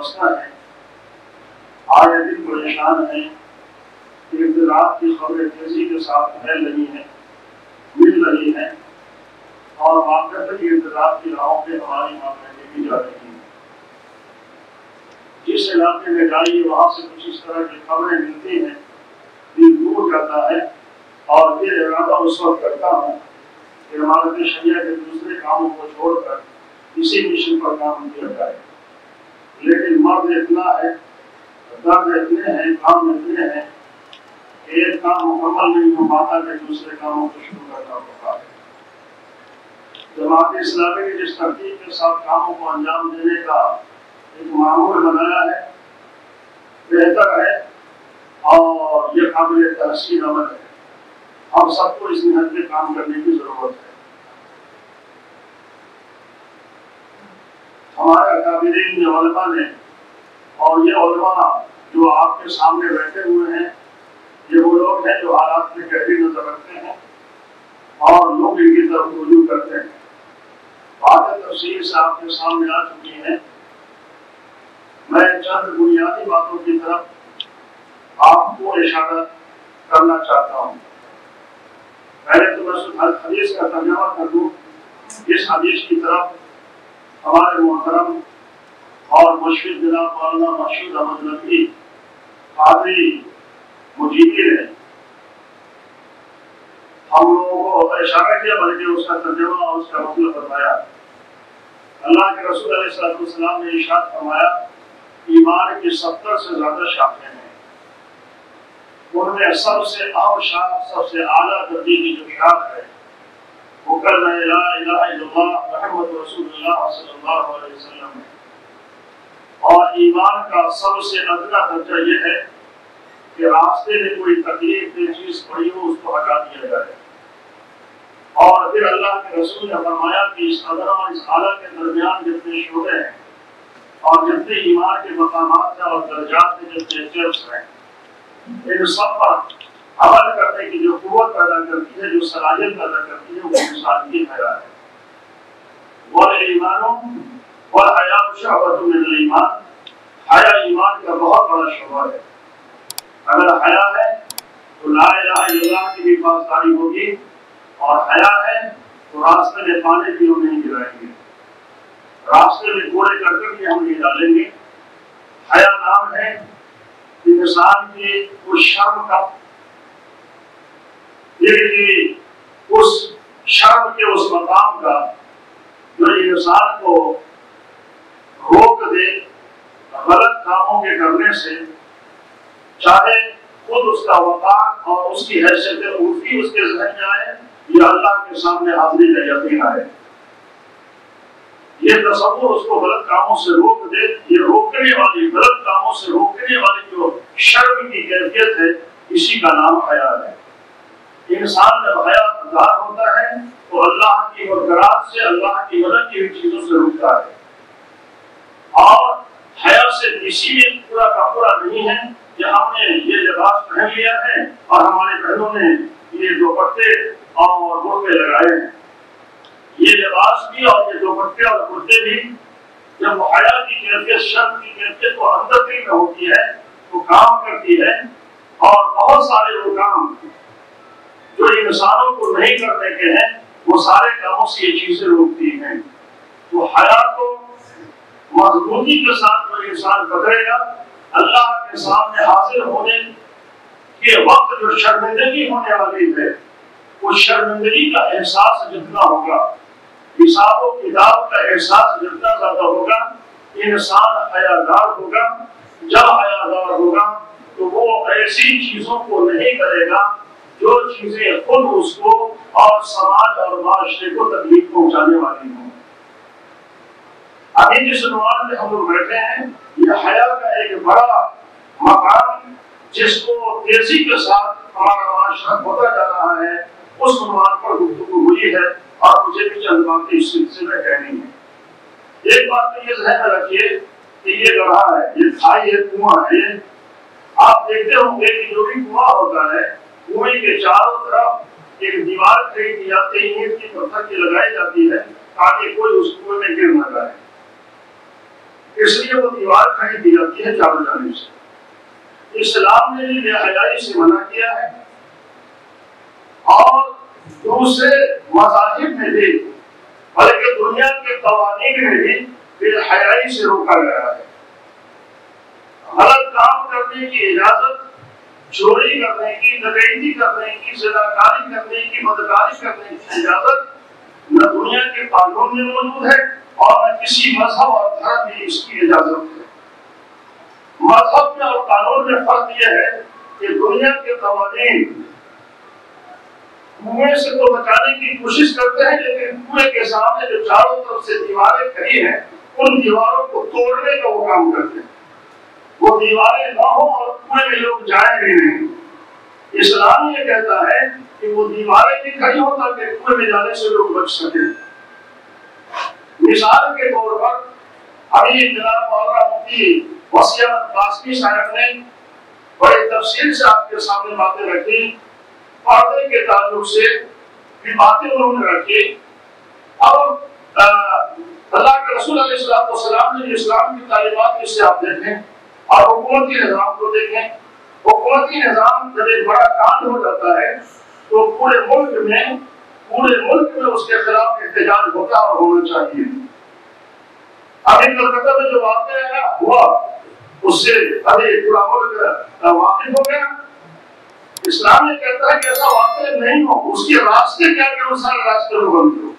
مسئلہ ہے، آئے دن پریشان ہیں، اختلاف کی خبریں تیزی کے ساتھ پھیل رہی ہیں، مل رہی ہیں، اور واقعات کی اختلاف کی راہوں پہ ہماری معاملے بھی جا رہی ہیں۔ جس علاقے میں جائیے وہاں سے کچھ اس طرح کی خبریں ملتی ہیں، دل دور جاتا ہے، اور پھر ارادہ اس وقت کرتا ہوں کہ عمارت شریعہ کے دوسرے کاموں کو چھوڑ کر اسی مشن پر کام کیا جائے، لیکن مرد اتنا ہے، درد اتنے ہیں، کام اتنے ہیں کہ ایک کام مکمل نہیں ہو پاتا کہ دوسرے کاموں کو شروع کرنا ہوتا ہے۔ جماعت اسلامی نے جس ترتیب کے ساتھ کاموں کو انجام دینے کا ایک معمول بنایا ہے، بہتر ہے اور یہ قابل تحسین عمل ہے۔ ہم سب کو اس نہج پہ کام کرنے کی ضرورت ہے۔ ہمارے اکابرین علماء نے، اور یہ علماء جو آپ کے سامنے بیٹھے ہوئے ہیں، یہ وہ لوگ ہیں جو حالات میں گہری نظر رکھتے ہیں اور لوگ ان کی طرف رجوع کرتے ہیں۔ باتیں تفصیل سے آپ کے سامنے آ چکی ہیں، میں چند بنیادی باتوں کی طرف آپ کو اشارہ کرنا چاہتا ہوں۔ پہلے تو میں حدیث کا ترجمہ کر دوں۔ اس حدیث کی طرف ہمارے محترم اور مشفق جناب مولانا مرشد احمد نقوی قادری مجیدی نے ہم لوگوں کو اشارہ کیا، بلکہ اس کا ترجمہ اور اس کا مطلب بتایا۔ اللہ کے رسول علیہ السلام نے ارشاد فرمایا، ایمان کی 70 سے زیادہ شاخیں ہیں، ان میں سب سے اہم شاخ، سب سے اعلیٰ درجے کی جو شاخ ہے وہ کلمہ لا الہ الا اللہ محمد رسول اللہ صلی اللہ علیہ وسلم ہے۔ اور ایمان کا سب سے ادنا درجہ یہ ہے کہ راستے میں کوئی تکلیف دہ چیز پڑی ہو اس کو ہٹا دیا جائے۔ اور پھر اللہ کے رسول نے فرمایا کہ اس ادنا اور اس اعلیٰ کے درمیان جتنے شعبے ہیں اور جتنے ایمان کے مقامات ہیں اور درجات کے جتنے اسٹیپس ہیں، ان سب پر عمل کرنے کی جو قوت پیدا کرتی ہے، جو صلاحیت پیدا کرتی ہے، وہ انسان کی حیا ہے۔ والایمان والحیا شعبۃ من الایمان، حیا ایمان کا بہت بڑا شعبہ ہے۔ اگر حیا ہے تو لا الہ الا اللہ کی بھی پاسداری ہوگی، اور حیا ہے تو راستے میں پانی بھی ہم نہیں گرائیں گے، راستے میں کوڑے کرکٹ بھی ہم نہیں ڈالیں گے۔ حیا نام ہے انسان کی اس شرم کا، اس شرم کے اس مقام کا جو انسان کو روک دے غلط کاموں کے کرنے سے، چاہے خود اس کا وقار اور اس کی حیثیت عرفی اس کے ذہن میں آئے یا اللہ کے سامنے حاضری کا یقین آئے، یہ تصور اس کو غلط کاموں سے روک دے۔ یہ روکنے والی، غلط کاموں سے روکنے والی جو شرم کی کیفیت ہے، اسی کا نام حیا ہے۔ انسان جب حیا دار ہوتا ہے تو اللہ کی برکات سے، اللہ کی مدد کی چیزوں سے رکتا ہے، اور حیا سے اسی میں پورا کا پورا نہیں ہے کہ ہم نے یہ لباس پہن لیا ہے اور ہمارے بہنوں نے یہ دوپٹے اور برقعے لگائے ہیں۔ یہ لباس بھی اور یہ دوپٹے اور کرتے بھی جب حیا کی کیفیت، شرم کی کیفیت وہ اندر دل میں ہوتی ہے تو کام کرتی ہے، اور بہت سارے وہ کام جو انسانوں کو نہیں کرنے کے ہیں وہ سارے کاموں سے یہ چیزیں روکتی ہیں۔ تو حیا کو مضبوطی کے ساتھ جو انسان پکڑے گا، اللہ کے سامنے حاضر ہونے کے وقت جو شرمندگی ہونے والی ہے، اس شرمندگی کا احساس جتنا ہوگا، حساب و کتاب کا احساس جتنا زیادہ ہوگا، انسان حیادار ہوگا۔ جب حیادار ہوگا تو وہ ایسی چیزوں کو نہیں کرے گا جو چیزیں خود اس کو اور سماج اور معاشرے کو تکلیف پہنچانے والی ہوں۔ ابھی جس عنوان میں ہم لوگ بیٹھے ہیں، یہ حیا کا ایک بڑا مقام جس کو تیزی کے ساتھ ہمارا معاشرہ ہوتا جا رہا ہے، اس عنوان پر گفتگو ہوئی ہے، اور مجھے بھی چند باتیں اس سلسلے میں کہنی ہے۔ ایک بات تو یہ ذہن میں رکھیے کہ یہ گڑھا ہے، یہ کھائی ہے، کنواں ہے۔ آپ دیکھتے ہوں گے کہ جو بھی کنواں ہوتا ہے، کنویں کے چاروں طرف ایک دیوار کھڑی کی جاتی ہے، اینٹ کی پتھر کی لگائی جاتی ہے تاکہ کوئی اس کنویں میں گر نہ جائے۔ اس لیے وہ دیوار کھڑی دی جاتی ہے چاروں جانب سے۔ اسلام نے بھی بے حیائی سے منع کیا ہے اور دوسرے مذاہب میں بھی بلکہ دنیا کے قوانین میں بھی بے حیائی سے روکا گیا ہے۔ غلط کام کرنے کی اجازت، چوری کرنے کی، ڈکیتی کرنے کی، زناکاری کرنے کی، بدکاری کرنے کی اجازت نہ دنیا کے قانون میں موجود ہے اور نہ کسی مذہب اور دھرم میں اس کی اجازت ہے۔ مذہب میں اور قانون میں فرق یہ ہے کہ دنیا کے قوانین کنویں سے تو بچانے کی کوشش کرتے ہیں، لیکن کنویں کے سامنے جو چاروں طرف سے دیواریں کھڑی ہیں ان دیواروں کو توڑنے کا وہ کام کرتے ہیں۔ وہ دیواریں نہ ہوں اور کنویں میں لوگ جائیں بھی نہیں۔ اسلام یہ کہتا ہے کہ وہ دیواریں بھی کھڑی ہوں تاکہ کنویں میں جانے سے لوگ بچ سکیں۔ مثال کے طور پر ابھی جناب مولانا مفتی وسیع احمد قاسمی صاحب نے بڑی تفصیل سے آپ کے سامنے باتیں رکھی، پردے کے تعلق سے بھی باتیں انہوں نے رکھی۔ اب اللہ کے رسول علیہ السلام نے اسلام کی تعلیمات سے آپ دیکھیں اور حکومتی نظام کو دیکھیں۔ حکومتی نظام جب ایک بڑا کانڈ ہو جاتا ہے تو پورے ملک میں اس کے خلاف احتجاج ہوتا اور ہونا چاہیے۔ ابھی کلکتہ میں جو واقعہ ہوا اس سے ابھی پورا ملک واقف ہو گیا۔ اسلام یہ کہتا ہے کہ ایسا واقعہ نہیں ہو، اس کے راستے کیا کہ وہ سارے راستے کو بند کرو،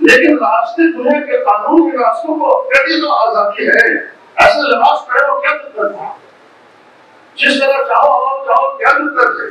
لیکن راستے دنیا کے قانون کے راستوں کو کبھی تو آزادی ہے۔ ایسا لباس پہنو کیا دقت ہے، جس طرح چاہو آؤ چاہو کیا دقت ہے۔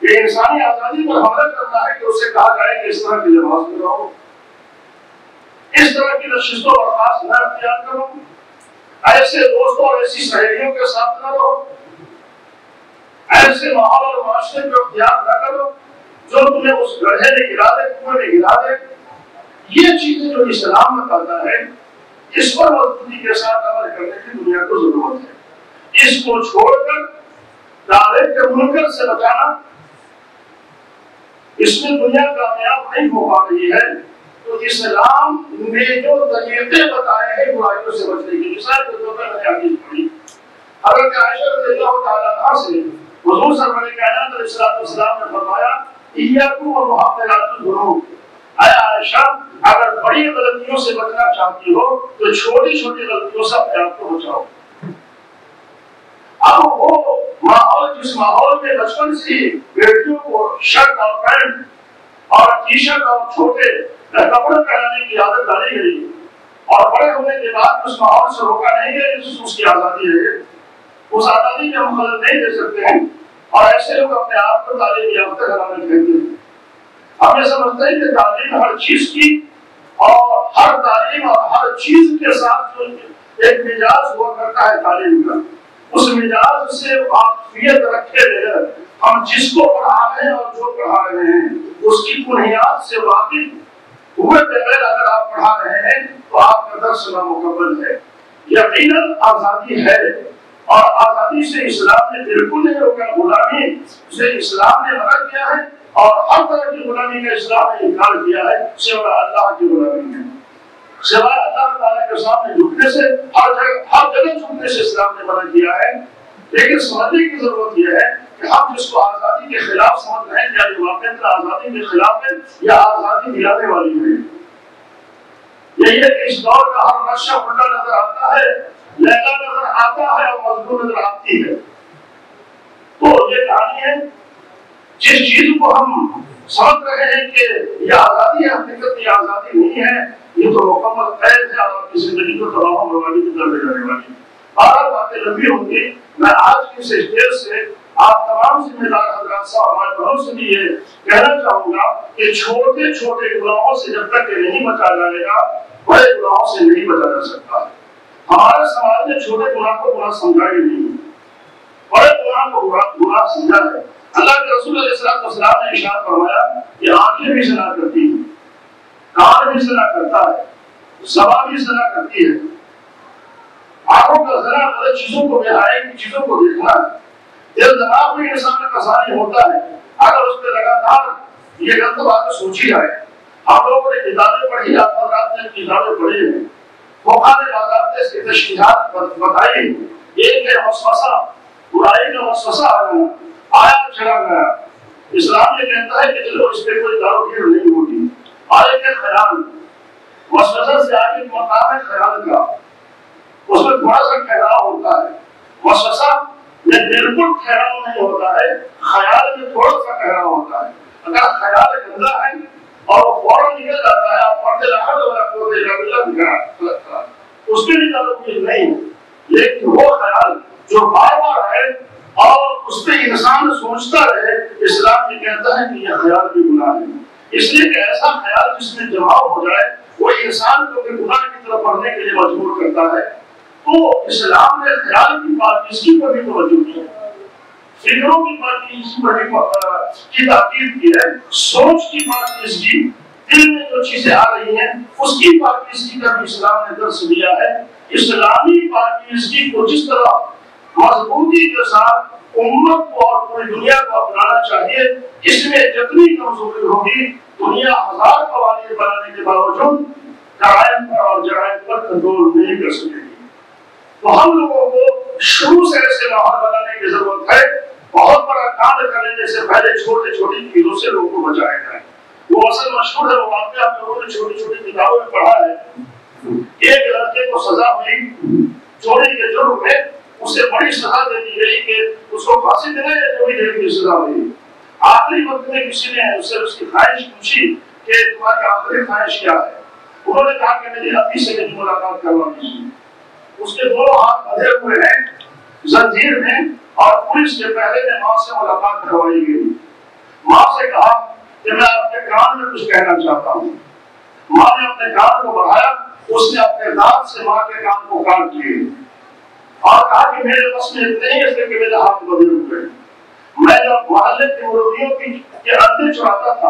یہ انسانی آزادی پر حملہ کرنا ہے کہ اسے کہا جائے کہ اس طرح کے لباس میں رہو، اس طرح کی نشست و برخاست نہ اختیار کرو، ایسے دوستوں اور ایسی سہیلیوں کے ساتھ نہ رہو، ایسے ماحول اور معاشرے کو اختیار نہ کرو جو تمہیں اس گڑھے میں گرا دے، کنویں میں گرا دے۔ یہ چیزیں جو اسلام بتاتا ہے اس پر مضبوطی کے ساتھ عمل کرنے کی دنیا کو ضرورت ہے۔ اس کو چھوڑ کر دعوے کے منکر سے بچانا، اس میں دنیا کامیاب نہیں ہو پا رہی ہے۔ تو اسلام نے جو طریقے بتائے ہیں برائیوں سے بچنے کی، مثال کے طور پر میں نے حدیث پڑھی حضرت عائشہ رضی اللہ تعالیٰ عنہا سے حضور سرور کائنات علیہ السلام نے فرمایا ایاکم ومحقرات الذنوب، اے عائشہ اگر بڑی غلطیوں سے بچنا چاہتی ہو تو چھوٹی چھوٹی غلطیوں سے اپنے آپ کو بچاؤ۔ اب وہ ماحول جس ماحول میں بچپن سے بیٹیوں کو شرٹ اور پینٹ اور ٹی شرٹ اور چھوٹے کپڑے پہنانے کی عادت ڈالی گئی اور بڑے ہونے کے بعد اس ماحول سے روکا نہیں گیا، اس کی آزادی ہے، اس آزادی میں ہم خلل نہیں دے سکتے ہیں، اور ایسے لوگ اپنے آپ کو تعلیم یافتہ کرانے کہتے ہیں۔ ہم یہ سمجھتے ہیں کہ تعلیم ہر چیز کی اور ہر تعلیم اور ہر چیز کے ساتھ جو ایک مزاج ہوا کرتا ہے تعلیم کا، اس مزاج سے واقفیت رکھے بغیر ہم جس کو پڑھا رہے ہیں اور جو پڑھا رہے ہیں اس کی کنہیات سے واقف ہوئے بغیر اگر آپ پڑھا رہے ہیں تو آپ کا درس نامکمل ہے۔ یقیناً آزادی ہے اور آزادی سے اسلام نے بالکل نہیں روکا، غلامی سے اسلام نے منع کیا ہے اور ہر طرح کی غلامی کا اسلام نے انکار کیا ہے سوائے اللہ کی غلامی میں، سوائے اللہ تعالیٰ کے سامنے جھکنے سے، ہر جگہ جھکنے سے اسلام نے منع کیا ہے۔ لیکن سمجھنے کی ضرورت یہ ہے کہ ہم جس کو آزادی کے خلاف سمجھ رہے ہیں یا یہ واقعہ آزادی کے خلاف ہے یا آزادی دلانے والی ہے۔ یہی ہے کہ اس دور کا ہر نقشہ الٹا نظر آتا ہے، لیلا نظر آتا ہے اور مظلوم نظر آتی ہے۔ تو یہ کہانی ہے جس چیز کو ہم سمجھ رہے ہیں کہ یہ آزادی ہے، حقیقت یہ آزادی نہیں ہے، یہ تو مکمل قید ہے اور آپ کی زندگی کو تباہ و بربادی کی طرف لے جانے والی ہے۔ بہرحال باتیں لمبی ہوں گی، میں آج کی اس اسٹیج سے آپ تمام ذمہ دار حضرات صاحب ہمارے بڑوں سے بھی یہ کہنا چاہوں گا کہ چھوٹے چھوٹے گناہوں سے جب تک یہ نہیں بچا جائے گا بڑے گناہوں سے نہیں بچا جا سکتا۔ ہمارے سماج میں چھوٹے گناہ کو گناہ سمجھا ہی نہیں، بڑے گناہ کو گناہ سمجھا ہے۔ اللہ کے رسول علیہ السلام نے ارشاد فرمایا کہ آنکھیں بھی زنا کرتی ہیں، کان بھی زنا کرتا ہے، زبان بھی زنا کرتی ہے۔ آنکھوں کا زنا غلط چیزوں کو بہائے کی چیزوں کو دیکھنا ہے۔ دل دماغ میں انسان کا ثانی ہوتا ہے، اگر اس پہ لگاتار یہ غلط باتیں سوچی جائے۔ ہم لوگوں نے کتابیں پڑھی، آپ حضرات نے کتابیں پڑھی ہیں، فقہاء نے باضابطے اس کی تشریحات بتائی. ایک ہے وسوسہ، برائی کا وسوسہ آیا چلا گیا. اسلام یہ کہتا ہے کہ چلو اس پہ کوئی دار و گیر نہیں ہوگی. اور ایک ہے خیال، وسوسہ سے آگے مقام ہے خیال کا، اس میں تھوڑا سا ٹھہراؤ ہوتا ہے. وسوسہ میں بالکل ٹھہراؤ نہیں ہوتا ہے، خیال میں تھوڑا سا ٹھہراؤ ہوتا ہے. اگر خیال گندا ہے اور وہ فوراً نکل جاتا ہے، آپ پڑھتے لاحظ ہو رہا ہے اس کے بھی تعلق نہیں. لیکن وہ خیال جو بار بار ہے اور اس پہ انسان سوچتا رہے، اسلام یہ کہتا ہے کہ یہ خیال بھی گناہ ہے. اس لیے کہ ایسا خیال جس میں جماؤ ہو جائے وہ انسان کو گناہ کی طرف بڑھنے کے لیے مجبور کرتا ہے. تو اسلام نے خیال کی پاکیزگی پر بھی توجہ کی ہے، فکروں کی پاکیزگی پر بھی تاکید کی ہے. سوچ کی پاکیزگی، دل میں جو چیزیں آ رہی ہیں اس کی پاکیزگی کا بھی اسلام نے درس دیا ہے. اسلامی پاکیزگی کو جس طرح مضبوطی کے ساتھ امت کو اور پوری دنیا کو اپنانا چاہیے، اس میں جتنی کمزوری ہوگی دنیا ہزار قوانین بنانے کے باوجود جرائم پر اور جرائم پر کنٹرول نہیں کر سکے گی. تو ہم لوگوں کو شروع سے ایسے ماحول بنانے کی ضرورت ہے. بہت بڑا کانڈ کرنے سے پہلے چھوٹی چھوٹی چیزوں سے لوگوں کو بچایا جائے. وہ اصل مشہور ہے، وہ واقعہ آپ لوگوں نے چھوٹی چھوٹی کتابوں میں پڑھا ہے. ایک لڑکے کو سزا ہوئی چوری کے جرم میں، اسے بڑی سزا دے دی گئی کہ اس کو پھانسی دینا یا چوری دینے کی سزا ہوئی. آخری وقت میں کسی نے اس سے اس کی خواہش پوچھی کہ تمہاری آخری خواہش کیا ہے. انہوں نے کہا کہ میری اپنی سے میری ملاقات کروانی ہے. اس کے دونوں ہاتھ بندھے ہوئے ہیں زنجیر میں اور پولیس کے پہلے میں ماں سے ملاقات کروائی گئی. ماں سے کہا کہ میں اپنے کان میں کچھ کہنا چاہتا ہوں. ماں نے اپنے کان کو بڑھایا، اس نے اپنے دانت سے ماں کے کان کو کاٹ لیے اور کہا کہ میرے بس میں اتنے ہی ایسے کہ میرے ہاتھ بدل ہوئے. میں جب محلے کے مرغیوں کے انڈے چراتا تھا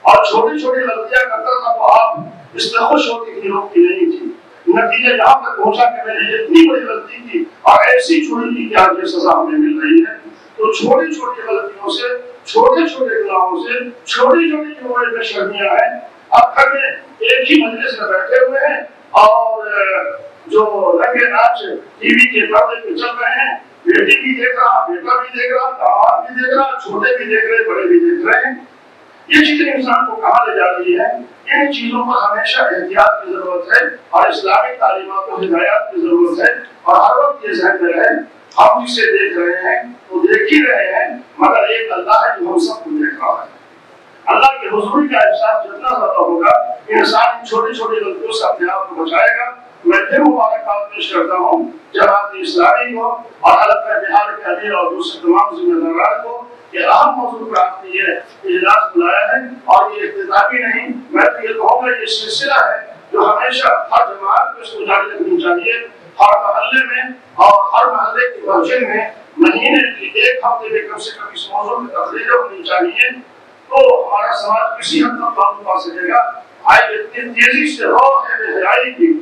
اور چھوٹی چھوٹی غلطیاں کرتا تھا تو آپ اس میں خوش ہوتی تھی، روکتی نہیں تھی. نتیجہ یہاں تک پہنچا کہ میں نے اتنی بڑی غلطی کی اور ایسی چوری کی کہ آج یہ سزا ہمیں مل رہی ہے. تو چھوٹی چھوٹی غلطیوں سے، چھوٹے چھوٹے گناہوں سے، چھوٹی چھوٹی جو ہمارے بے شرمیاں ہیں، اب گھر میں ایک ہی مجلس میں بیٹھے ہوئے ہیں اور جو رنگ ناچ ٹی وی کے پردے پہ چل رہے ہیں، بیٹی بھی دیکھ رہا، بیٹا بھی دیکھ رہا، داماد بھی دیکھ رہا، چھوٹے بھی دیکھ رہے، بڑے بھی دیکھ رہے ہیں. یہ چیزیں انسان کو کہاں لے جا رہی ہے؟ ان چیزوں پر ہمیشہ احتیاط کی ضرورت ہے اور اسلامی تعلیمات و ہدایات کی ضرورت ہے. اور ہر وقت یہ ذہن میں رہے ہم جسے دیکھ رہے ہیں وہ دیکھ ہی رہے ہیں، مگر ایک اللہ ہے جو ہم سب کو دیکھ رہا ہے. اللہ کے حضور کا احساس جتنا زیادہ ہوگا انسان ان چھوٹی چھوٹی غلطیوں سے اپنے آپ کو بچائے گا. میں پھر مبارکباد پیش کرتا ہوں جماعت اسلامی کو اور حلقہ بہار کے امیر اور دوسرے تمام ذمہ داران کو کہ اہم موضوع پر آپ نے یہ اجلاس بلایا ہے اور یہ اختتامی نہیں، میں تو یہ کہوں گا یہ سلسلہ ہے جو ہمیشہ ہر جماعت کو اس کو جاری رکھنی چاہیے. ہر محلے میں اور ہر محلے کی مسجد میں مہینے کی ایک ہفتے میں کم سے کم اس موضوع میں تقریریں ہونی چاہیے. تو ہمارا سماج کسی حد تک قابو پا سکے گا. آج اتنی تیزی سے رو ہے بے حیائی کی،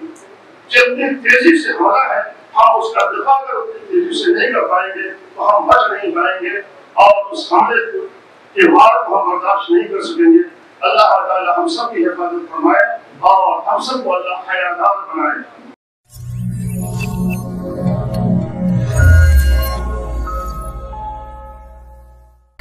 جتنی تیزی سے ہو رہا ہے ہم اس کا دفاع اگر اتنی تیزی سے نہیں کر پائیں گے تو ہم بچ نہیں پائیں گے اور اس حملے کے وار کو ہم برداشت نہیں کر سکیں گے. اللہ تعالی ہم سب کی حفاظت فرمائے اور ہم سب کو اللہ حیادار بنائے.